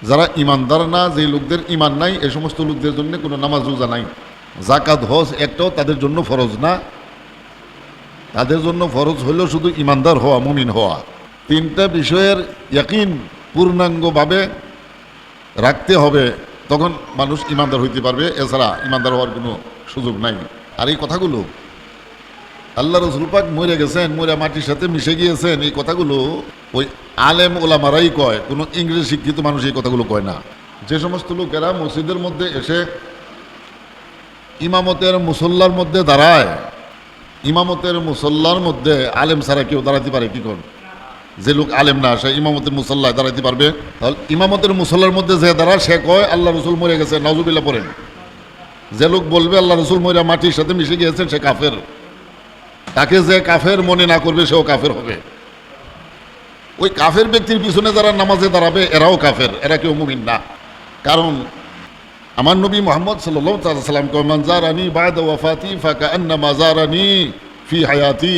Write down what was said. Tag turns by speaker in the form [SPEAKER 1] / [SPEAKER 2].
[SPEAKER 1] যারা ইমানদার না, যে লোকদের ইমান নাই, এই সমস্ত লোকদের জন্য কোনো নামাজ রোজা নাই, জাকাত হজ একটাও তাদের জন্য ফরজ না। তাদের জন্য ফরজ হলেও শুধু ইমানদার হওয়া, মুমিন হওয়া। তিনটা বিষয়ের ইয়াকিন পূর্ণাঙ্গভাবে রাখতে হবে, তখন মানুষ ইমানদার হইতে পারবে, এছাড়া ইমানদার হওয়ার কোনো সুযোগ নাই। আর এই কথাগুলো আল্লাহ রসুল পাক মরে গেছেন, মরে মাটির সাথে মিশে গিয়েছেন, এই কথাগুলো ওই আলেম ওলামারাই কয়, কোনো ইংরেজি শিক্ষিত মানুষ এই কথাগুলো কয় না। যে সমস্ত লোকেরা মসজিদের মধ্যে এসে ইমামতের মুসল্লার মধ্যে দাঁড়ায়, ইমামতের মুসল্লার মধ্যে আলেম ছাড়া কেউ দাঁড়াতে পারে কি কোন? যে লোক আলেম না, সে ইমামতের মুসল্লায় দাঁড়াতে পারবে? তাহলে ইমামতের মুসল্লার মধ্যে যে দাঁড়ায় সে কয় আল্লাহ রসুল মরে গেছে, নাউজুবিল্লাহ পড়েন। যে লোক বলবে আল্লাহ রসুল মরে মাটির সাথে মিশে গিয়েছেন, সে কাফের। তাকে যে কাফের মনে না করবে সেও কাফের হবে। ওই কাফের ব্যক্তির পিছনে যারা নামাজে দাঁড়াবে এরাও কাফের, এরা কেউ মুমিন না। কারণ আমার নবী মুহাম্মদ সাল্লাল্লাহু আলাইহি ওয়াসাল্লাম কয়, মান জারানি বা'দা ওয়াফাতি ফাকান্নামা জারানি ফি হায়াতি।